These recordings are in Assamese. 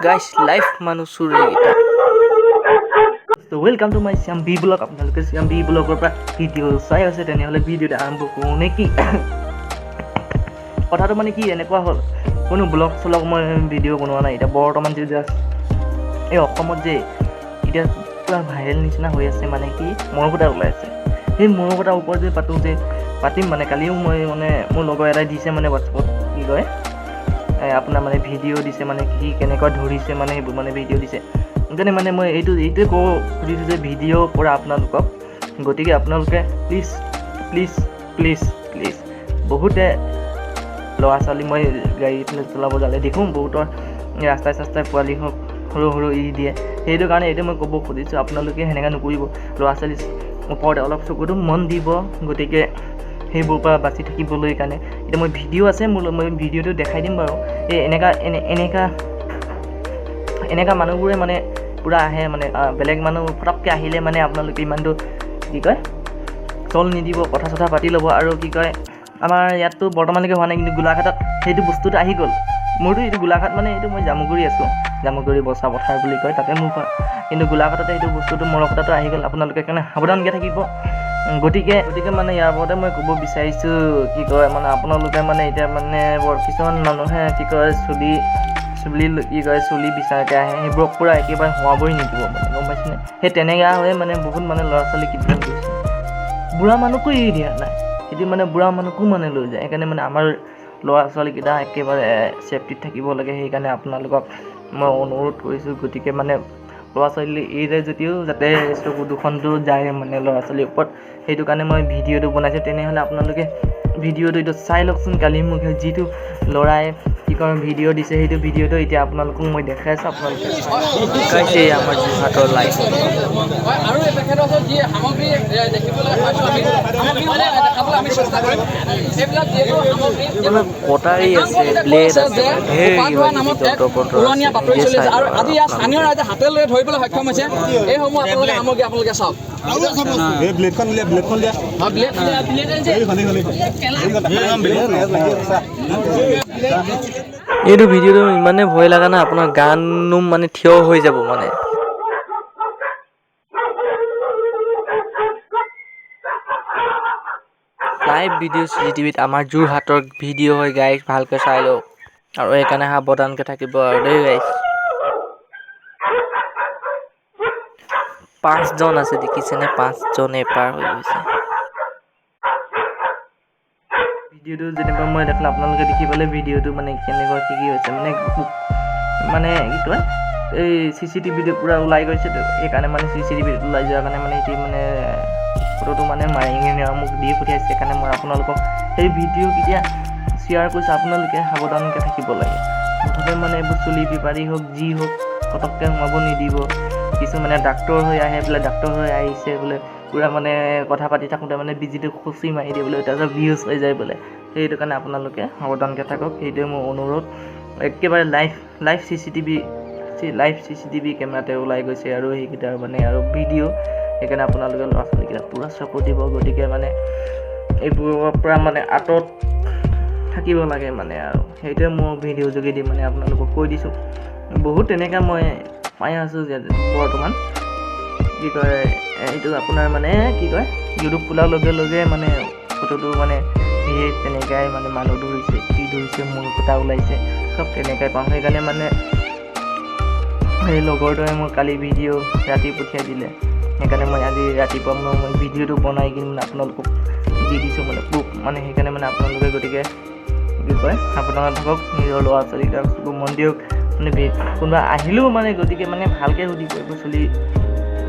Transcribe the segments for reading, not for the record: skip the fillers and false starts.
গাইস লাইফ মানুহ চুৰিকেইটা তো welcome to my Shyam B blog আপোনালোকে শ্যাম বি ব্লগৰ পৰা ভিডিঅ' চাই আছে তেনেহ'লে ভিডিঅ'টো আৰম্ভ কৰোঁ নেকি কথাটো মানে কি এনেকুৱা হ'ল কোনো ব্লগ চলগ মই ভিডিঅ' বনোৱা নাই এতিয়া বৰ্তমান যে জাষ্ট এই অসমত যে এতিয়া পুৰা ভাইৰেল নিচিনা হৈ আছে মানে কি মৰকুটা ওলাই আছে সেই মৰকুটাৰ ওপৰত যে পাতিম মানে কালিও মই মানে মোৰ লগৰ এটাই দিছে মানে হোৱাটছএপত কি কয় আপোনাৰ মানে ভিডিঅ' দিছে মানে কি কেনেকুৱা ধৰিছে মানে সেইবোৰ মানে ভিডিঅ' দিছে সেইকাৰণে মানে মই এইটোৱে ক'ব খুজিছোঁ যে ভিডিঅ' পৰা আপোনালোকক গতিকে আপোনালোকে প্লিজ বহুতে ল'ৰা ছোৱালী মই গাড়ী চলাব যালে দেখোঁ বহুতৰ ৰাস্তাই চাস্তাই পোৱালি হওক সৰু এৰি দিয়ে সেইটো কাৰণে এইটো মই ক'ব খুজিছোঁ আপোনালোকে সেনেকৈ নকৰিব ল'ৰা ছোৱালীৰ ওপৰতে অলপ চকুটো মন দিব গতিকে সেইবোৰৰ পৰা বাচি থাকিবলৈ কাৰণে এতিয়া মই ভিডিঅ' আছে মই ভিডিঅ'টো দেখাই দিম বাৰু এই এনেকুৱা মানুহবোৰে মানে পূৰা আহে মানে বেলেগ মানুহ ফটককৈ আহিলে মানে আপোনালোকে ইমানটো কি কয় চল নিদিব কথা চথা পাতি ল'ব আৰু কি কয় আমাৰ ইয়াততো বৰ্তমানলৈকে হোৱা নাই কিন্তু গোলাঘাটত সেইটো বস্তুটো আহি গ'ল মোৰতো এইটো গোলাঘাট মানে এইটো মই জামুগুৰি আছোঁ জামুগুৰি বচা পথাৰ বুলি কয় তাতে মোৰ কিন্তু গোলাঘাটতে সেইটো বস্তুটো মৰকুটাটো আহি গ'ল আপোনালোকে কাৰণে সাৱধানকৈ থাকিব গতিকে মানে ইয়াৰ ওপৰতে মই ক'ব বিচাৰিছোঁ কি কয় মানে আপোনালোকে মানে এতিয়া মানে বৰ কিছুমান মানুহে কি কয় চুলি বিচাৰকৈ আহে সেইবোৰক পূৰা একেবাৰে সোমাবই নিদিব মানে গম পাইছেনে সেই তেনেকুৱা হৈ মানে বহুত মানে ল'ৰা ছোৱালী কিডনেপ কৰিছে বুঢ়া মানুহকো এৰি দিয়া নাই সেইটো মানে বুঢ়া মানুহকো মানে লৈ যায় সেইকাৰণে মানে আমাৰ ল'ৰা ছোৱালীকেইটা একেবাৰে ছেফটিত থাকিব লাগে সেইকাৰণে আপোনালোকক মই অনুৰোধ কৰিছোঁ গতিকে মানে ল'ৰা ছোৱালী এৰি যায় যদিও যাতে চকু দুখনটো যায় মানে ল'ৰা ছোৱালীৰ ওপৰত সেইটো কাৰণে মই ভিডিঅ'টো বনাইছোঁ তেনেহ'লে আপোনালোকে ভিডিঅ'টো এইটো চাই লওকচোন কালি মোক যিটো ল'ৰাই কি কয় ভিডিঅ' দিছে সেইটো ভিডিঅ'টো এতিয়া আপোনালোকক মই দেখাই আছোঁ আপোনালোকে চাইছে আমাৰ যোৰহাটৰ লাইফ আৰু তেখেতৰ ওচৰত যি সামগ্ৰী দেখিবলৈ পাইছোঁ আমি চেষ্টা কৰিম সেইবিলাক যিহেতু কটাৰী আছে ব্লেড আছে পুৰণীয়া বাতৰি চলি আছে আৰু আজি ইয়াত স্থানীয় ৰাইজে হাতে লৈ ধৰিবলৈ সক্ষম হৈছে এইসমূহ সামগ্ৰী আপোনালোকে চাওক এইটো ভিডিঅ'টো ইমানে ভয় লগা নাই আপোনাৰ গান নোম মানে থিয় হৈ যাব মানে লাইভ ভিডিঅ' CCTVত আমাৰ যোৰহাটৰ ভিডিঅ' হয় গাইজ ভালকৈ চাই লওক আৰু সেইকাৰণে সাৱধানকৈ থাকিব আৰু দেই গাইজ 5জন আছে দেখিছেনে 5জনে পাৰ হৈ গৈছে ভিডিঅ'টো যেনিবা মই দেখিলোঁ আপোনালোকে দেখি পালে ভিডিঅ'টো মানে কেনেকুৱা কি হৈছে মানে কি কয় এই CCTVটো পূৰা ওলাই গৈছে সেইকাৰণে মানে CCTVত ওলাই যোৱাৰ কাৰণে মানে এটি মানে ফটোটো মানে মাৰি মোক দি পঠিয়াইছে সেইকাৰণে মই আপোনালোকক সেই ভিডিঅ' কেতিয়া শ্বেয়াৰ কৰিছোঁ আপোনালোকে সাৱধানকৈ থাকিব লাগে মুঠতে মানে এইবোৰ চুলি বেপাৰী হওক যি হওক পটককৈ সোমাব নিদিব কিছুমানে ডাক্তৰ হৈ আহে বোলে ডাক্তৰ হৈ আহিছে বোলে পূৰা মানে কথা পাতি থাকোঁতে মানে বিজিটো খুচি মাৰি দিয়ে বোলে তাৰপিছত ভিউজ হৈ যায় বোলে সেইটো কাৰণে আপোনালোকে সাৱধানকৈ থাকক সেইটোৱে মোৰ অনুৰোধ একেবাৰে লাইভ CCTV কেমেৰাতে ওলাই গৈছে আৰু সেইকেইটাৰ মানে আৰু ভিডিঅ' সেইকাৰণে আপোনালোকে ল'ৰা ছোৱালীকেইটা পূৰা চকু দিব গতিকে মানে এইবোৰৰ পৰা মানে আঁতৰত থাকিব লাগে মানে আৰু সেইটোৱে মোৰ ভিডিঅ' যোগেদি মানে আপোনালোকক কৈ দিছোঁ বহুত তেনেকৈ মই পাই আছোঁ যে বৰ্তমান কি কয় এইটো আপোনাৰ মানে কি কয় ইউটিউব খোলাৰ লগে লগে মানে ফটোটো মানে সেই তেনেকুৱাই মানে মানুহ ধৰিছে মৰকুটা ওলাইছে চব তেনেকুৱাই পাওঁ সেইকাৰণে মানে সেই লগৰটোৱে মোক কালি ভিডিঅ' ৰাতি পঠিয়াই দিলে সেইকাৰণে মই আজি ৰাতিপুৱা মই ভিডিঅ'টো বনাই কিনি মানে আপোনালোকক দি দিছোঁ মানে প্ৰুফ মানে সেইকাৰণে মানে আপোনালোকে গতিকে কি কয় আপোনালোকে থাকক নিজৰ ল'ৰা ছোৱালীকেইটাক চকু মন দিয়ক মানে কোনোবা আহিলেও মানে গতিকে মানে ভালকৈ সুধিব এইবোৰ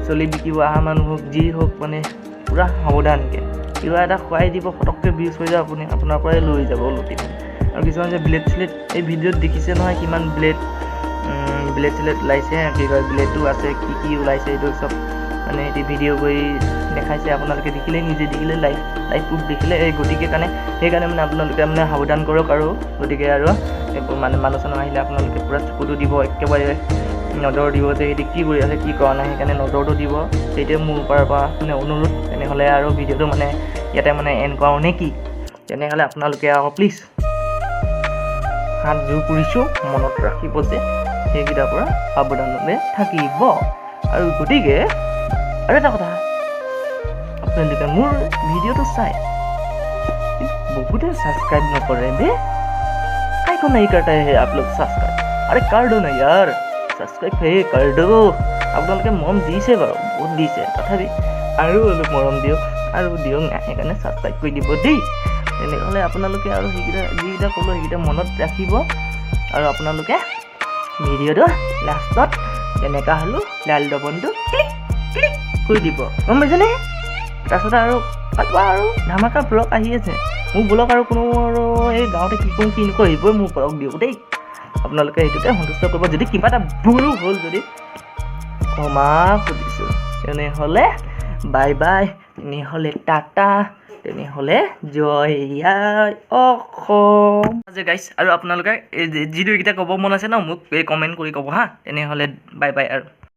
চলি বিকিব অহা মানুহ হওক যি হওক মানে পূৰা সাৱধানকৈ কিবা এটা খুৱাই দিব ফটককৈ বিউজ হৈ যাব আপুনি আপোনাৰ পৰাই লৈ যাব লুটি আৰু কিছুমান যে ব্লেড চিলেট এই ভিডিঅ'ত দেখিছে নহয় কিমান ব্লেড চিলেট ওলাইছে কি কয় ব্লেডটো আছে কি ওলাইছে এইটো চব মানে এটি ভিডিঅ' কৰি দেখাইছে আপোনালোকে দেখিলে নিজে দেখিলে লাইভ প্ৰুফ দেখিলে এই গতিকে সেইকাৰণে মানে আপোনালোকে মানে সাৱধান কৰক আৰু গতিকে আৰু এইবোৰ মানে মানুহ চানুহ আহিলে আপোনালোকে পূৰা চকুটো দিব একেবাৰে নজৰ দিব যে সেইটো কি কৰি আছে কি কৰা নাই সেইকাৰণে নজৰটো দিব সেইটোৱে মোৰ ওপৰৰ পৰা মানে অনুৰোধ তেনেহ'লে আৰু ভিডিঅ'টো মানে ইয়াতে মানে এণ্ড কৰাওঁ নে কি তেনেহ'লে আপোনালোকে আৰু প্লিজ হাত জোৰ কৰিছোঁ মনত ৰাখিব যে সেইকেইটাৰ পৰা সাৱধানভাৱে থাকিব। আৰু গতিকে আৰু এটা কথা, আপোনালোকে মোৰ ভিডিঅ'টো চাই बहुते सब्सक्राइब न कर रहे थे, काय को नहीं करते हैं आप लोग सब्सक्राइब? अरे कर दो ना यार, सब्सक्राइब है कर दो। আপোনালোকে মৰম দিছে বাৰু, বহুত দিছে, তথাপি আৰু অলপ মৰম দিয়ক আৰু দিয়ক না, সেইকাৰণে ছাবস্ক্ৰাইব কৰি দিব দেই। তেনেহ'লে আপোনালোকে আৰু সেইকেইটা যিকেইটা ক'লোঁ সেইকেইটা মনত ৰাখিব। আৰু আপোনালোকে ভিডিঅ'টো লাষ্টত তেনেকুৱা হ'লেও লাল দবনটো ক্লিক ক্লিক কৰি দিব, গম পাইছেনে? তাৰপিছত আৰু আৰু ধামাকা ব্লগ আহি আছে, মোৰ ব্লগ আৰু কোনো আৰু এই গাঁৱতে কি কৰোঁ কি নকৰোঁ সেইবোৰে মোৰ ব্লগ দিয়ক দেই। আপোনালোকে সেইটোতে সন্তুষ্ট কৰিব। যদি কিবা এটা ভুল হ'ল যদি ক্ষমা সুধিছোঁ। তেনেহ'লে বাই বাই, তেনেহ'লে টাটা, তেনেহ'লে জয় আই অসম। যে গাইছ, আৰু আপোনালোকে এই যিটো এইকেইটা ক'ব মন আছে ন মোক এই কমেণ্ট কৰি ক'ব হা। তেনেহ'লে বাই বাই আৰু।